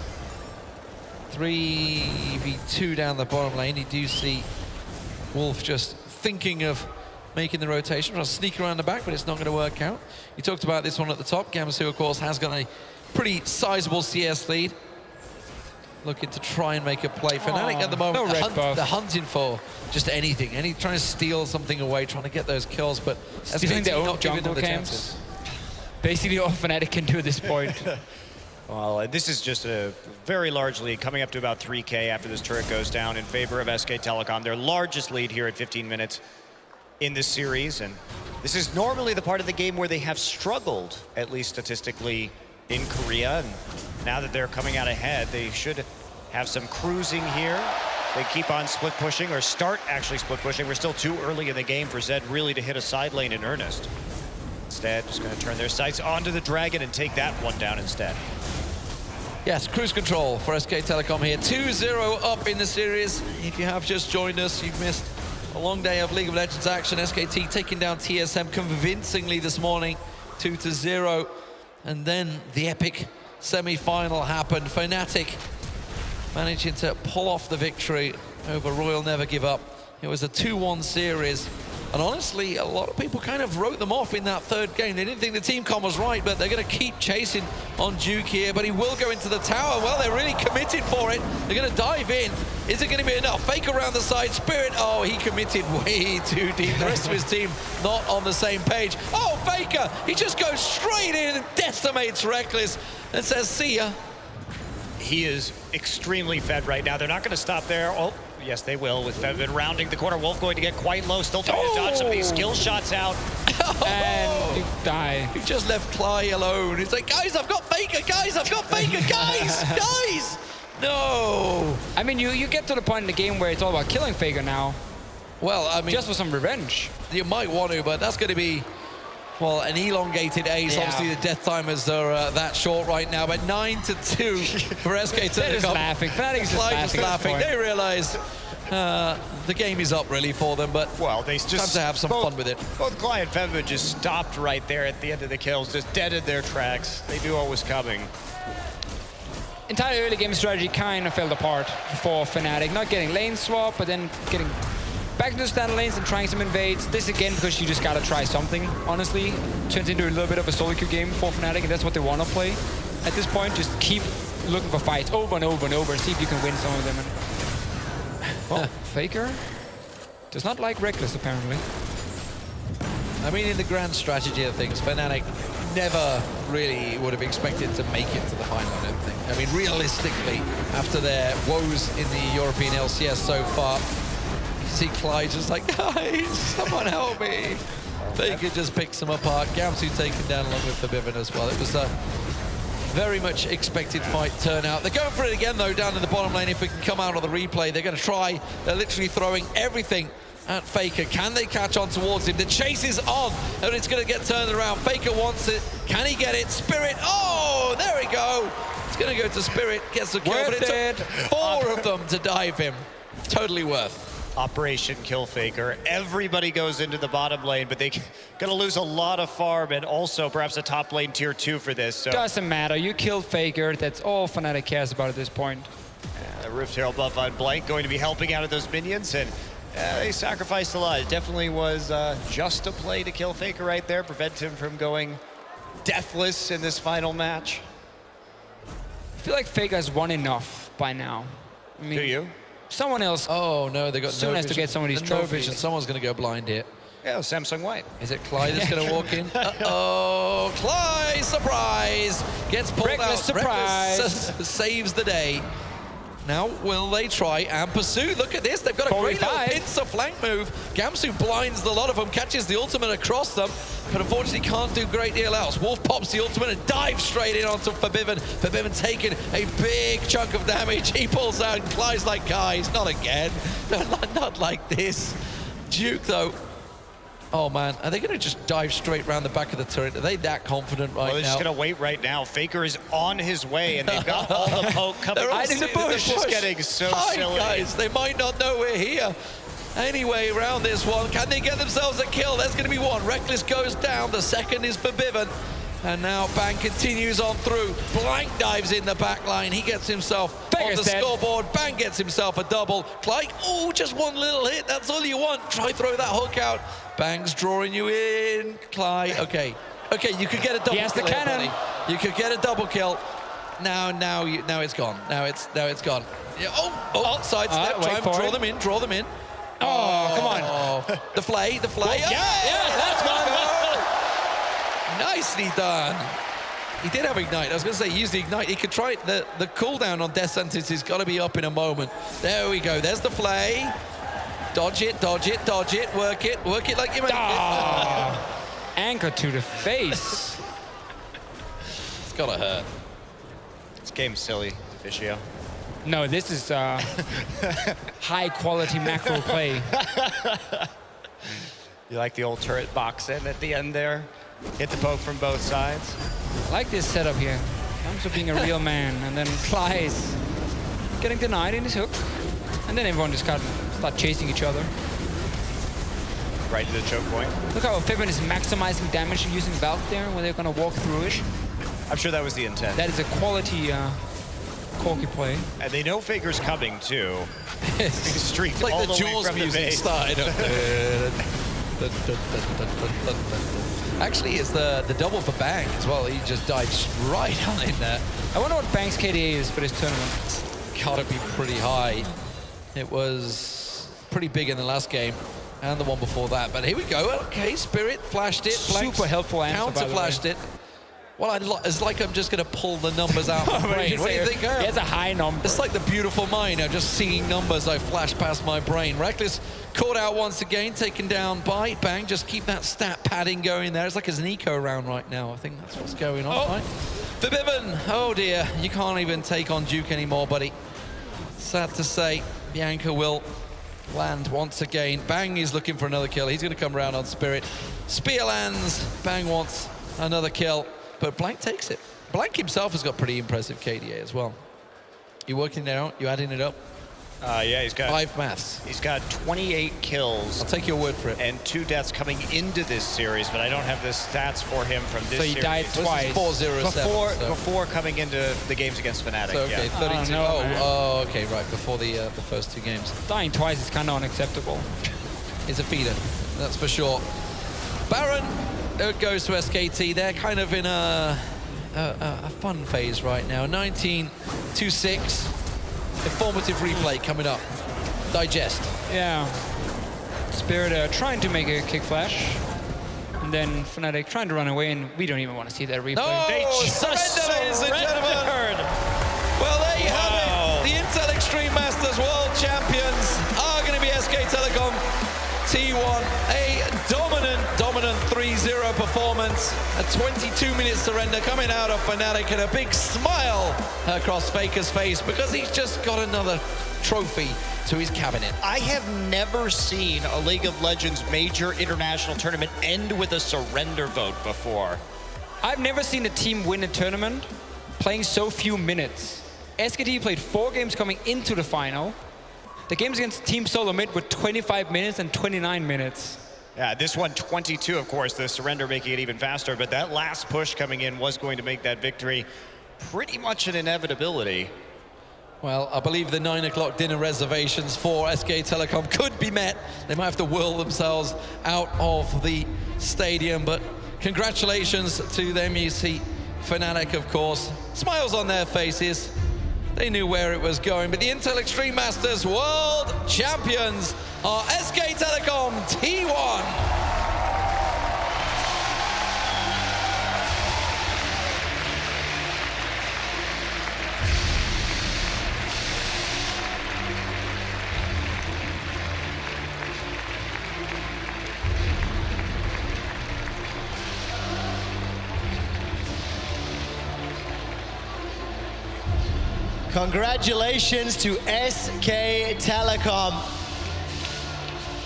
3v2 down the bottom lane. You do see Wolf just thinking of making the rotation, trying to sneak around the back, but it's not going to work out. You talked about this one at the top. Gamsu, of course, has got a pretty sizable CS lead. Looking to try and make a play. Fnatic at the moment, they're hunting for just anything. Trying to steal something away, trying to get those kills, but
stealing their own jungle camps. Basically all Fnatic can do at this point.
Well, this is just a very large lead, coming up to about 3K after this turret goes down in favor of SK Telecom. Their largest lead here at 15 minutes in this series. And this is normally the part of the game where they have struggled, at least statistically, in Korea. And now that they're coming out ahead, they should have some cruising here. They keep on split pushing, or start actually split pushing. We're still too early in the game for Zed really to hit a side lane in earnest. Instead, just going to turn their sights onto the Dragon and take that one down instead.
Yes, cruise control for SK Telecom here. 2-0 up in the series. If you have just joined us, you've missed a long day of League of Legends action. SKT taking down TSM convincingly this morning, 2-0. And then the epic semi-final happened. Fnatic managing to pull off the victory over Royal Never Give Up. It was a 2-1 series. And honestly, a lot of people kind of wrote them off in that third game. They didn't think the team comm was right, but they're going to keep chasing on Duke here. But he will go into the tower. Well, they're really committed for it. They're going to dive in. Is it going to be enough? Fake around the side. Spirit, oh, he committed way too deep. The rest of his team not on the same page. Oh, Faker, he just goes straight in and decimates Reckless and says, see ya.
He is extremely fed right now. They're not going to stop there. Oh, Yes, they will, with Fevin rounding the corner. Wolf going to get quite low, still trying to dodge some of these skill shots out.
And you die.
He just left Cly alone. He's like, guys, I've got Faker, guys, I've got Faker, guys, guys! No!
I mean, you get to the point in the game where it's all about killing Faker now.
Well, I mean,
Just for some revenge.
you might want to, but that's going to be, well, an elongated ace.
Yeah.
Obviously, the death timers are that short right now, but 9-2 for SK
They're just
Telecom.
laughing. Fnatic is just
Clyde
laughing.
just
at
laughing.
this
They
point.
realize the game is up really for them, but
Well, they just
time to have some fun with it.
Both Cly and Fevin just stopped right there at the end of the kills, just deaded their tracks. They knew what was coming.
Entire early game strategy kind of fell apart for Fnatic. Not getting lane swap, but then getting back into the standard lanes and trying some invades. This again because you just gotta try something, honestly. Turns into a little bit of a solo queue game for Fnatic, and that's what they want to play. At this point, just keep looking for fights over and over and over and see if you can win some of them. And well, Faker does not like Reckless, apparently.
I mean, in the grand strategy of things, Fnatic never really would have expected to make it to the final, I don't think. I mean, realistically, after their woes in the European LCS so far, you see Clyde just like, guys, someone help me. Faker just picks them apart. Gamsu taken down along with Forbidden as well. It was a very much expected fight turnout. They're going for it again, though, down in the bottom lane. If we can come out of the replay, they're going to try. They're literally throwing everything at Faker. Can they catch on towards him? The chase is on, and it's going to get turned around. Faker wants it. Can he get it? Spirit. Oh, there we go. It's going to go to Spirit. Gets the kill, but it took 4 of them to dive him. Totally worth.
Operation Kill Faker. Everybody goes into the bottom lane, but they're going to lose a lot of farm and also perhaps a top lane tier 2 for this. So
Doesn't matter. You killed Faker. That's all Fnatic cares about at this point.
Rift Herald buff on Blank going to be helping out of those minions, and they sacrificed a lot. It definitely was just a play to kill Faker right there, prevent him from going deathless in this final match.
I feel like Faker has won enough by now. I mean,
Do you?
Someone else
Oh, no, they got
soon
no
has to
vision.
get some of these
No
trophies.
vision. Someone's going to go blind here.
Yeah, Samsung White.
Is it Clyde that's going to walk in? Uh-oh, Clyde, surprise! Gets pulled
Reckless
out.
surprise.
Reckless saves the day. Now, will they try and pursue? Look at this, they've got a great little
45.
pincer flank move. Gamsu blinds the lot of them, catches the ultimate across them, but unfortunately can't do a great deal else. Wolf pops the ultimate and dives straight in onto Forbidden. Forbidden taking a big chunk of damage. He pulls out, and Clyde's like, guys, not again. Not like this. Duke, though. Oh, man. Are they going to just dive straight around the back of the turret? Are they that confident right
Well, they're
now?
just going to wait right now. Faker is on his way, and they've got all the poke coming.
They're all
This
sitting in the
is just
bush.
getting so
Hi,
silly.
guys. They might not know we're here. Anyway, around this one, can they get themselves a kill? There's going to be one. Reckless goes down. The second is Forbidden. And now Bang continues on through. Blank dives in the back line. He gets himself on the scoreboard. Bang gets himself a double. Clyde, oh, just one little hit. That's all you want. Try throw that hook out. Bang's drawing you in. Clyde, okay. Okay, you could get a double
He has
kill
the
here,
cannon.
buddy. You could get a double kill. Now it's gone. Now it's gone. Yeah, sidestep. Try and draw them in. Draw them in.
Oh, come on.
The flay.
Yeah, that's fine.
Nicely done. He did have Ignite. I was going to say, use the Ignite. He could try it. The cooldown on Death Sentence has got to be up in a moment. There we go. There's the flay. Dodge it, dodge it, dodge it. Work it like you make it.
Anchor to the face.
It's got to hurt.
This game's silly, Officio.
No, this is high quality macro play.
You like the old turret box in at the end there? Hit the poke from both sides.
I like this setup here. Comes to being a real man, and then Clyde's getting denied in his hook. And then everyone just start chasing each other.
Right to the choke point.
Look how Fibin is maximizing damage using Valve there when they're gonna walk through it.
I'm sure that was the intent.
That is a quality Corky play.
And they know Faker's coming too.
It's
streaked
like
all
the
the way
Jaws
from the
music
base.
started. Actually, it's the double for Bang as well. He just dives right on in there.
I wonder what Bang's KDA is for this tournament.
It's gotta be pretty high. It was pretty big in the last game and the one before that. But here we go. Okay, Spirit flashed it.
Super helpful answer, by the way.
Counter flashed it. Well, it's like I'm just going to pull the numbers out of my brain. What do you think?
He has a high number.
It's like the beautiful mind. I'm just seeing numbers. I flash past my brain. Reckless caught out once again, taken down by Bang. Just keep that stat padding going there. It's like it's an eco round right now. I think that's what's going on, right? Forbidden, oh dear. You can't even take on Duke anymore, buddy. Sad to say, Bianca will land once again. Bang is looking for another kill. He's going to come around on Spirit. Spear lands. Bang wants another kill. But Blank takes it. Blank himself has got pretty impressive KDA as well. You working it out? You adding it up?
Yeah, he's got
5 maths.
He's got 28 kills.
I'll take your word for it.
And 2 deaths coming into this series, but I don't have the stats for him from this series.
So he died twice.
4-0-7.
Before coming into the games against Fnatic.
So, okay,
yeah.
32. Oh, okay, right, before the first 2 games.
Dying twice is kind of unacceptable.
It's a feeder, that's for sure. Baron goes to SKT. They're kind of in a fun phase right now. 19-6. Informative replay coming up. Digest.
Yeah. Spirit trying to make a kick flash. And then Fnatic trying to run away, and we don't even want to see that replay.
No,
They
surrender, ladies and gentlemen. Well, there you have it. The Intel Extreme Masters World Champions are going to be SK Telecom T1. A dominant 3-0 performance. A 22-minute surrender coming out of Fnatic, and a big smile across Faker's face because he's just got another trophy to his cabinet.
I have never seen a League of Legends major international tournament end with a surrender vote before.
I've never seen a team win a tournament playing so few minutes. SKT played 4 games coming into the final. The games against Team Solo Mid were 25 minutes and 29 minutes.
Yeah, this one 22, of course, the surrender making it even faster, but that last push coming in was going to make that victory pretty much an inevitability.
Well, I believe the 9 o'clock dinner reservations for SK Telecom could be met. They might have to whirl themselves out of the stadium, but congratulations to them. You see Fnatic, of course, smiles on their faces. They knew where it was going, but the Intel Extreme Masters World Champions are SK Telecom T1.
Congratulations to SK Telecom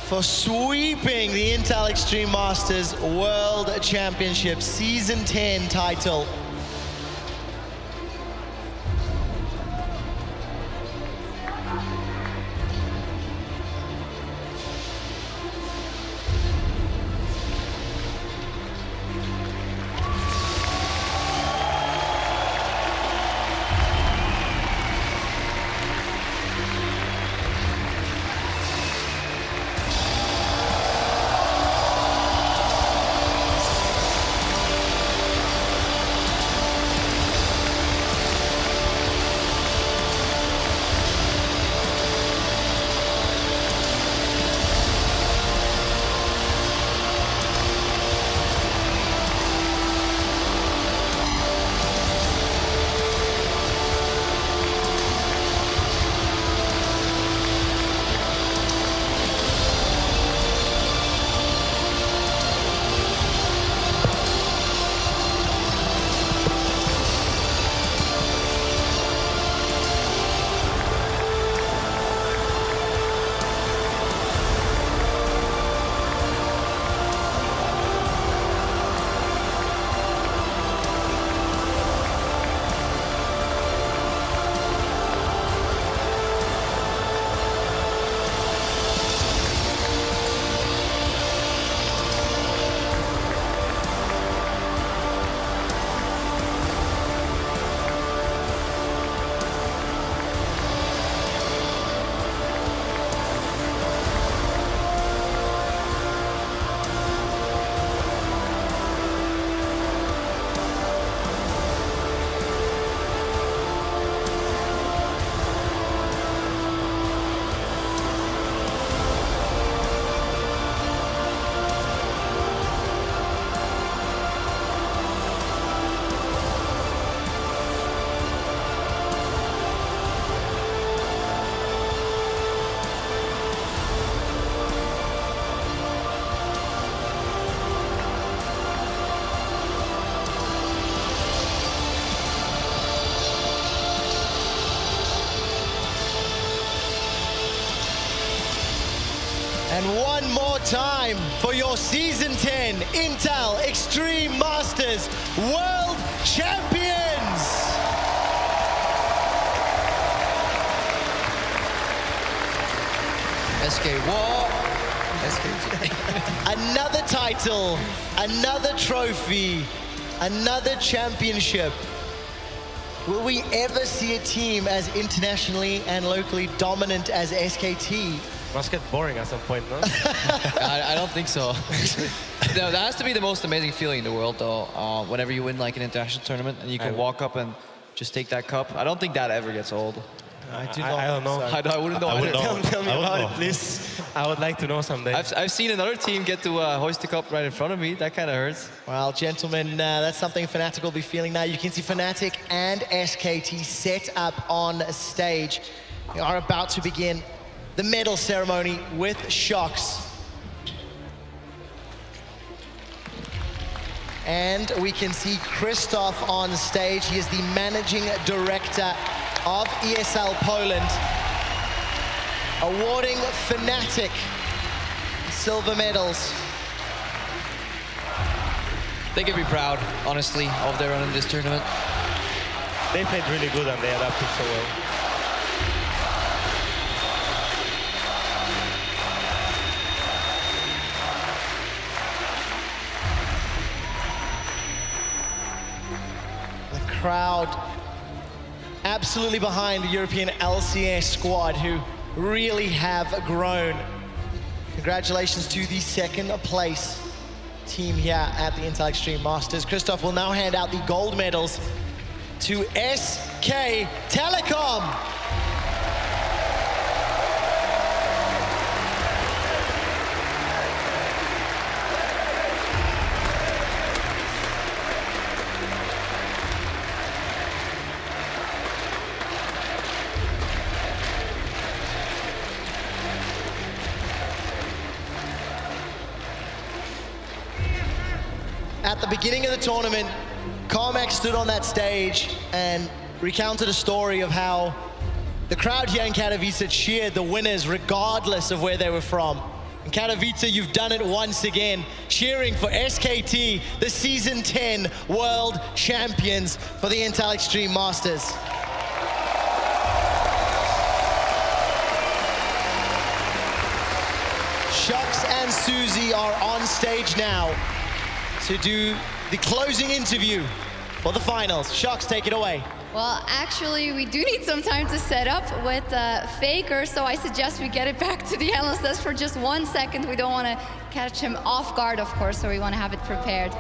for sweeping the Intel Extreme Masters World Championship Season 10 title. And one more time for your Season 10 Intel Extreme Masters World Champions!
SK War. SKT.
Another title, another trophy, another championship. Will we ever see a team as internationally and locally dominant as SKT?
Must get boring at some point, no?
I don't think so. No, that has to be the most amazing feeling in the world, though. Whenever you win like an international tournament and you can walk up and just take that cup. I don't think that ever gets old.
I don't know.
I wouldn't know.
I wouldn't know.
Tell me
I wouldn't
about
know.
it, please. I would like to know someday.
I've seen another team get to hoist the cup right in front of me. That kind of hurts.
Well, gentlemen, that's something Fnatic will be feeling now. You can see Fnatic and SKT set up on stage. We are about to begin the medal ceremony with Shox. And we can see Christoph on stage. He is the managing director of ESL Poland, awarding Fnatic silver medals.
They can be proud, honestly, of their run in this tournament.
They played really good and they adapted so well.
The crowd absolutely behind the European LCS squad, who really have grown. Congratulations to the second place team here at the Intel Extreme Masters. Christoph will now hand out the gold medals to SK Telecom. At the beginning of the tournament, Carmack stood on that stage and recounted a story of how the crowd here in Katowice cheered the winners regardless of where they were from. In Katowice, you've done it once again, cheering for SKT, the Season 10 World Champions for the Intel Extreme Masters. Shox and Susie are on stage now to do the closing interview for the finals. Shox, take it away.
Well, actually, we do need some time to set up with Faker, so I suggest we get it back to the analyst desk for just 1 second. We don't want to catch him off guard, of course, so we want to have it prepared.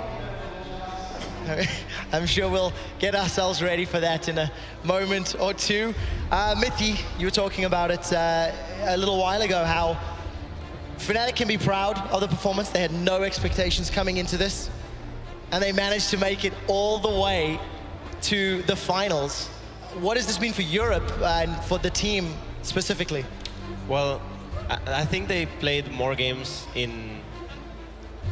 I'm sure we'll get ourselves ready for that in a moment or two. Mithy, you were talking about it a little while ago, how Fnatic can be proud of the performance. They had no expectations coming into this, and they managed to make it all the way to the finals. What does this mean for Europe and for the team specifically?
Well, I think they played more games in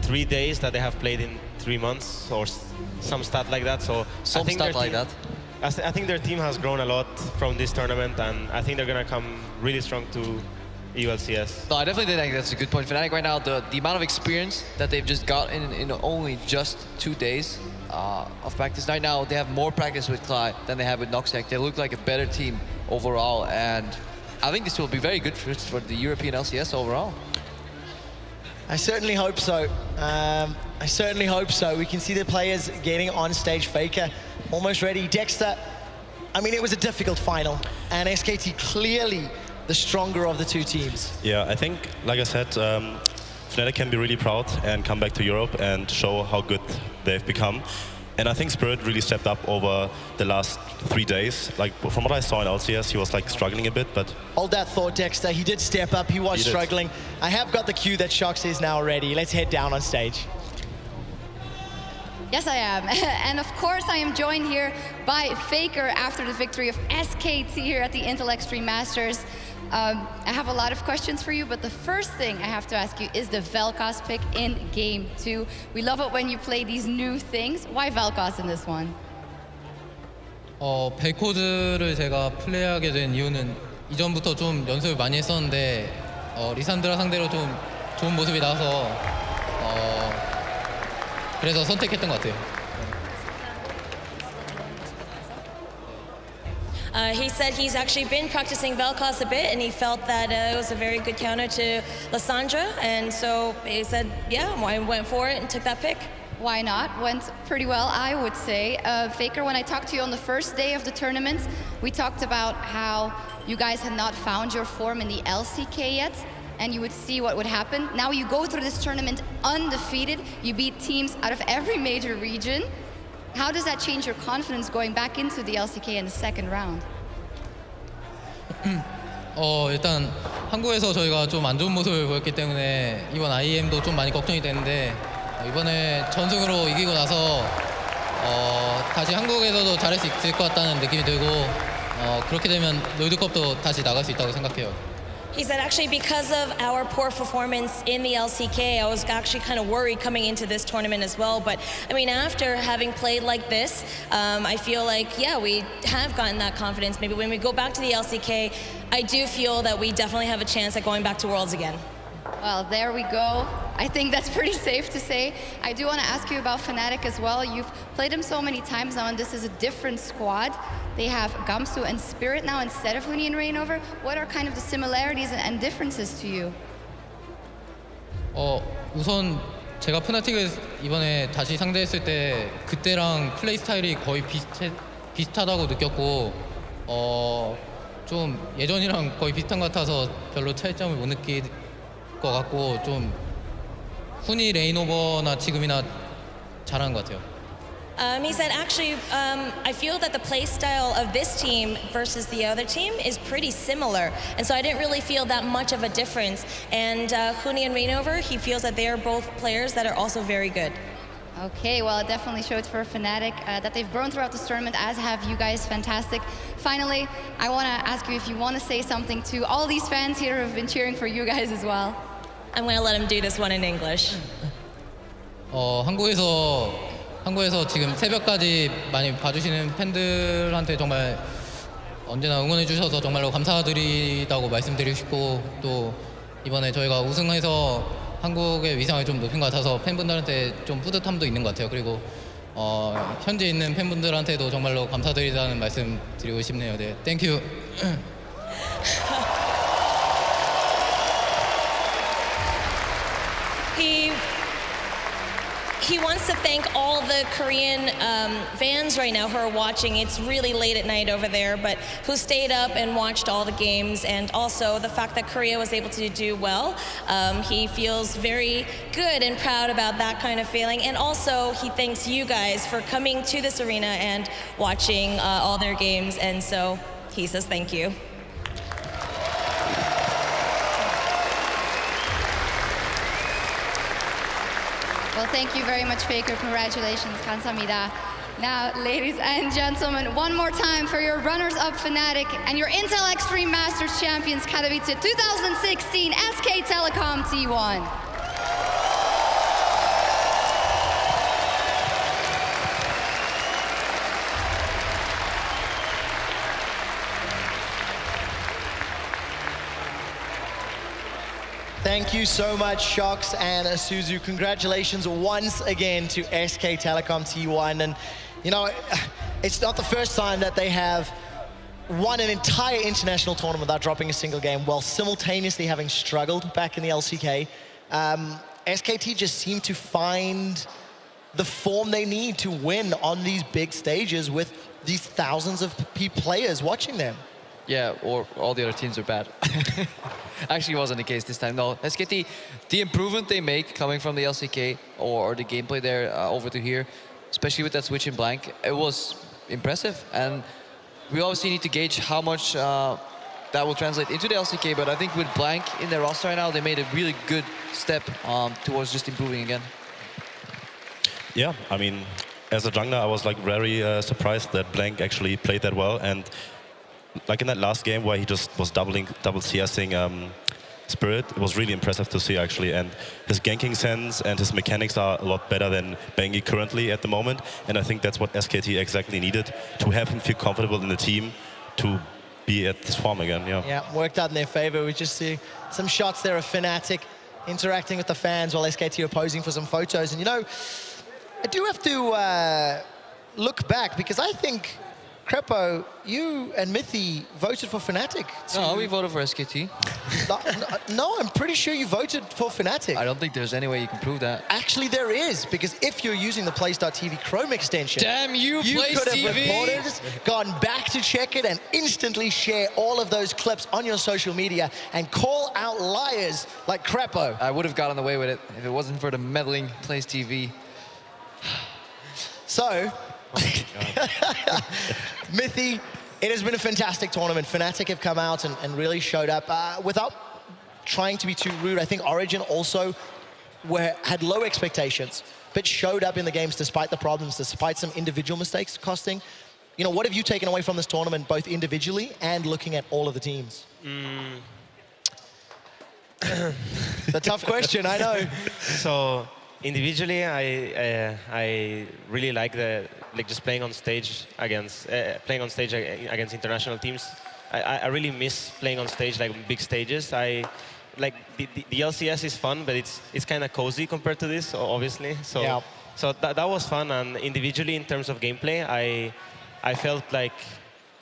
3 days that they have played in 3 months, or some stat like that. So
Some
I think
stat like that.
I think their team has grown a lot from this tournament, and I think they're gonna come really strong to EULCS.
No, I definitely think that's a good point. Fnatic right now, the amount of experience that they've just got in only just 2 days of practice. Right now, they have more practice with Clyde than they have with Noxtech. They look like a better team overall, and I think this will be very good for the European LCS overall.
I certainly hope so. I certainly hope so. We can see the players getting on stage. Faker almost ready. Dexter, I mean, it was a difficult final, and SKT clearly the stronger of the two teams.
Yeah, I think, like I said, Fnatic can be really proud and come back to Europe and show how good they've become. And I think Spirit really stepped up over the last 3 days. Like, from what I saw in LCS, he was like struggling a bit, but...
Hold that thought, Dexter. He did step up. He was struggling. I have got the cue that Shox is now ready. Let's head down on stage.
Yes, I am. And of course, I am joined here by Faker after the victory of SKT here at the Intel Extreme Masters. I have a lot of questions for you, but the first thing I have to ask you is the Vel'Koz pick in Game 2. We love it when you play these new things. Why Vel'Koz in this one?
벨코즈를 제가 플레이하게 된 이유는 이전부터 좀 연습을 많이 했었는데 리산드라 상대로 좀 좋은 모습이 나와서 그래서 선택했던 것 같아요.
He said he's actually been practicing Vel'Koz a bit, and he felt that it was a very good counter to Lissandra, and so he said, yeah, I went for it and took that pick.
Why not? Went pretty well, I would say. Faker, when I talked to you on the first day of the tournament, we talked about how you guys had not found your form in the LCK yet, and you would see what would happen. Now you go through this tournament undefeated. You beat teams out of every major region. How does that change your confidence going back into the LCK in the second round?
일단 한국에서 저희가 좀 안 좋은 모습을 보였기 때문에 이번 IEM도 좀 많이 걱정이 되는데 이번에 전승으로 이기고 나서 다시 한국에서도 잘할 수 있을 것 같다는 느낌이 들고 그렇게 되면 롤드컵도 다시 나갈 수 있다고 생각해요.
He said actually because of our poor performance in the LCK, I was actually kind of worried coming into this tournament as well. But I mean, after having played like this, I feel like, yeah, we have gotten that confidence. Maybe when we go back to the LCK, I do feel that we definitely have a chance at going back to Worlds again.
Well, there we go. I think that's pretty safe to say. I do want to ask you about Fnatic as well. You've played them so many times now, and this is a different squad. They have Gamsu and Spirit now instead of Huni and Reignover. What are kind of the similarities and differences to you?
우선 제가 푸나틱을 이번에 다시 상대했을 때 그때랑 플레이 스타일이 거의 비슷하다고 느꼈고 좀 예전이랑 거의 비슷한 것 같아서 별로 차이점을 못 느낄 것 같고 좀 훈이 레인오버나 지금이나 잘하는 것 같아요.
He said, actually, I feel that the play style of this team versus the other team is pretty similar. And so I didn't really feel that much of a difference. And Huni and Reignover, he feels that they are both players that are also very good.
Okay, well, it definitely showed for Fnatic that they've grown throughout this tournament, as have you guys. Fantastic. Finally, I want to ask you if you want to say something to all these fans here who have been cheering for you guys as well.
I'm going to let him do this one in English.
한국에서 지금 새벽까지 많이 봐주시는 팬들한테 정말 언제나 응원해 주셔서 정말로 감사드리다고 말씀드리고 싶고 또 이번에 저희가 우승해서 한국의 위상을 좀 높인 것 같아서 팬분들한테 좀 뿌듯함도 있는 것 같아요. 그리고 현재 있는 팬분들한테도 정말로 감사드리다는 말씀 드리고 싶네요. 네, 땡큐.
He wants to thank all the Korean fans right now who are watching. It's really late at night over there, but who stayed up and watched all the games, and also the fact that Korea was able to do well. He feels very good and proud about that kind of feeling, and also he thanks you guys for coming to this arena and watching all their games, and so he says thank you.
Well, thank you very much, Faker. Congratulations. 감사합니다. Now, ladies and gentlemen, one more time for your runners-up Fnatic and your Intel Extreme Masters Champions Katowice 2016 SK Telecom T1.
Thank you so much, Shox and Suzu. Congratulations once again to SK Telecom T1. And, you know, it's not the first time that they have won an entire international tournament without dropping a single game while simultaneously having struggled back in the LCK. SKT just seem to find the form they need to win on these big stages with these thousands of players watching them.
Yeah, or all the other teams are bad. Actually, wasn't the case this time. No, SKT, the improvement they make coming from the LCK or the gameplay there over to here, especially with that switch in blank, it was impressive. And we obviously need to gauge how much that will translate into the LCK. But I think with blank in their roster right now, they made a really good step towards just improving again.
Yeah, I mean, as a jungler, I was like very surprised that blank actually played that well. And like in that last game where he just was double CSing Spirit, it was really impressive to see actually. And his ganking sense and his mechanics are a lot better than Bengi currently at the moment. And I think that's what SKT exactly needed, to have him feel comfortable in the team, to be at this form again. Yeah,
worked out in their favor. We just see some shots there of Fnatic interacting with the fans while SKT are posing for some photos. And you know, I do have to look back because I think, Crepo, you and Mithy voted for Fnatic.
No, we voted for SKT.
No, I'm pretty sure you voted for Fnatic.
I don't think there's any way you can prove that.
Actually, there is, because if you're using the Place.tv Chrome extension,
Damn you,
you
Place
could have
TV.
reported, gone back to check it, and instantly share all of those clips on your social media and call out liars like Crepo.
I would have gotten away with it if it wasn't for the meddling Place TV.
So, Mithy, it has been a fantastic tournament. Fnatic have come out and really showed up. Without trying to be too rude, I think Origin also had low expectations, but showed up in the games despite the problems, despite some individual mistakes costing. You know, what have you taken away from this tournament, both individually and looking at all of the teams? It's a tough question, I know.
So individually, I really like just playing on stage against international teams. I really miss playing on stage, like big stages. The LCS is fun, but it's kind of cozy compared to this, obviously. So
yeah.
So that was fun. And individually, in terms of gameplay, I felt like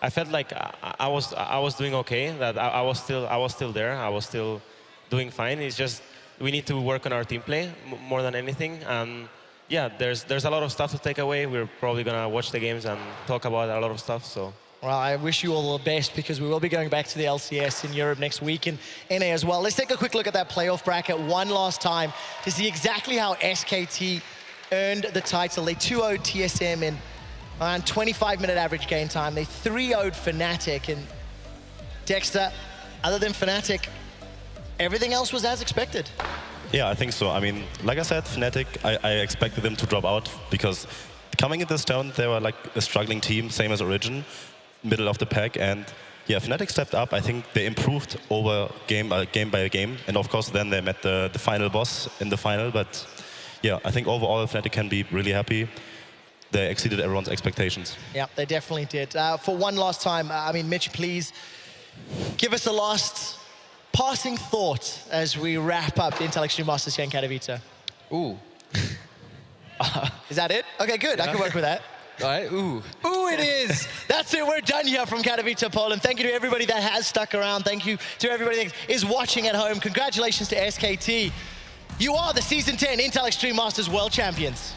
I was doing okay. That I was still there. I was still doing fine. It's just we need to work on our team play more than anything. And yeah, there's a lot of stuff to take away. We're probably gonna watch the games and talk about a lot of stuff. So.
Well, I wish you all the best because we will be going back to the LCS in Europe next week and NA as well. Let's take a quick look at that playoff bracket one last time to see exactly how SKT earned the title. They 2-0'd TSM in around 25-minute average game time. They 3-0'd Fnatic. And Dexter, other than Fnatic, everything else was as expected.
Yeah, I think so. I mean, like I said, Fnatic, I expected them to drop out because coming into this tournament, they were like a struggling team, same as Origin, middle of the pack. And yeah, Fnatic stepped up. I think they improved over game by game. And of course, then they met the final boss in the final. But yeah, I think overall, Fnatic can be really happy. They exceeded everyone's expectations.
Yeah, they definitely did. For one last time, I mean, Mitch, please give us a last passing thought as we wrap up the Intel Extreme Masters here in Katowice.
Ooh.
Is that it? Okay, good. Yeah. I can work with that.
All right, ooh.
Ooh, it is. That's it. We're done here from Katowice, Poland. Thank you to everybody that has stuck around. Thank you to everybody that is watching at home. Congratulations to SKT. You are the Season 10 Intel Extreme Masters World Champions.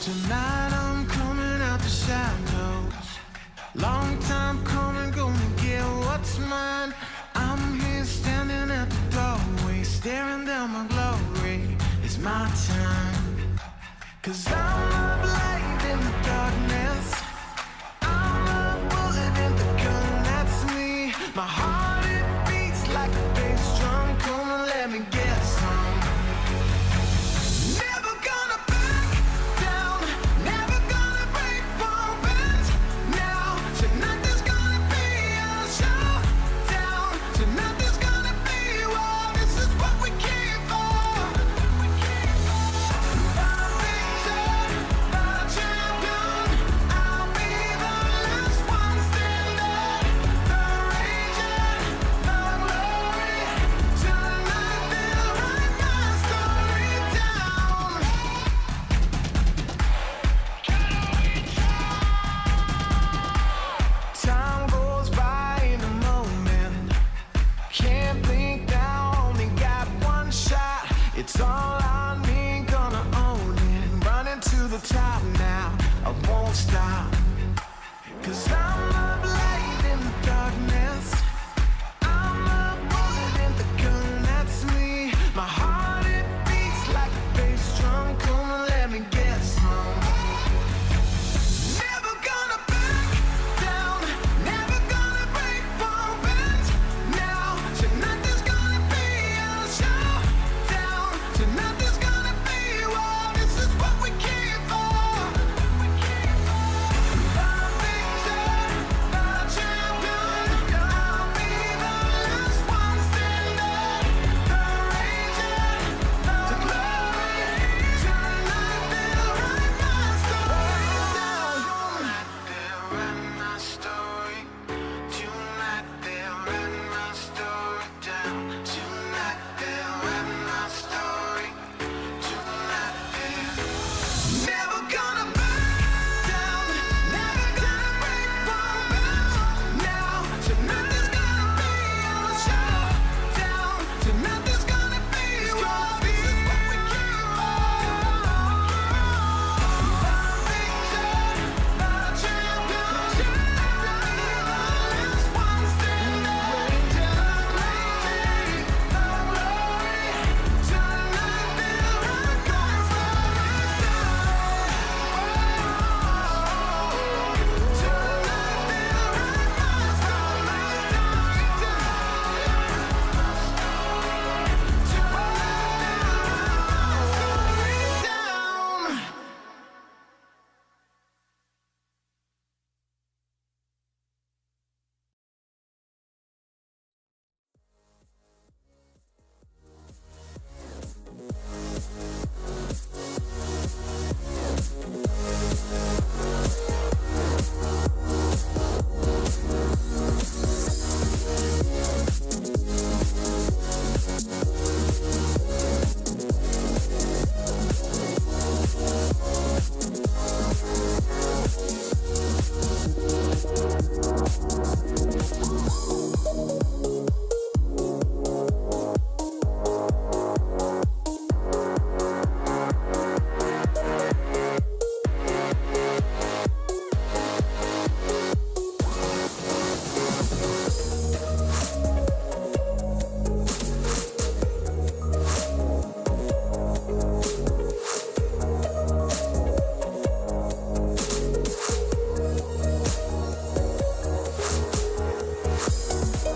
Tonight I'm coming out the shadows. Long time coming, gonna get what's mine. I'm here standing at the doorway, staring down my glory. It's my time. 'Cause I'm a light in the darkness. I'm a bullet in the gun, that's me. My heart, it beats like a bass drum. Come and let me get some. Never gonna back down, never gonna break one bend. Now, tonight there's gonna be a showdown. Tonight there's gonna be war. This is what we came for. It's all on me, gonna own it. Running to the top now, I won't stop.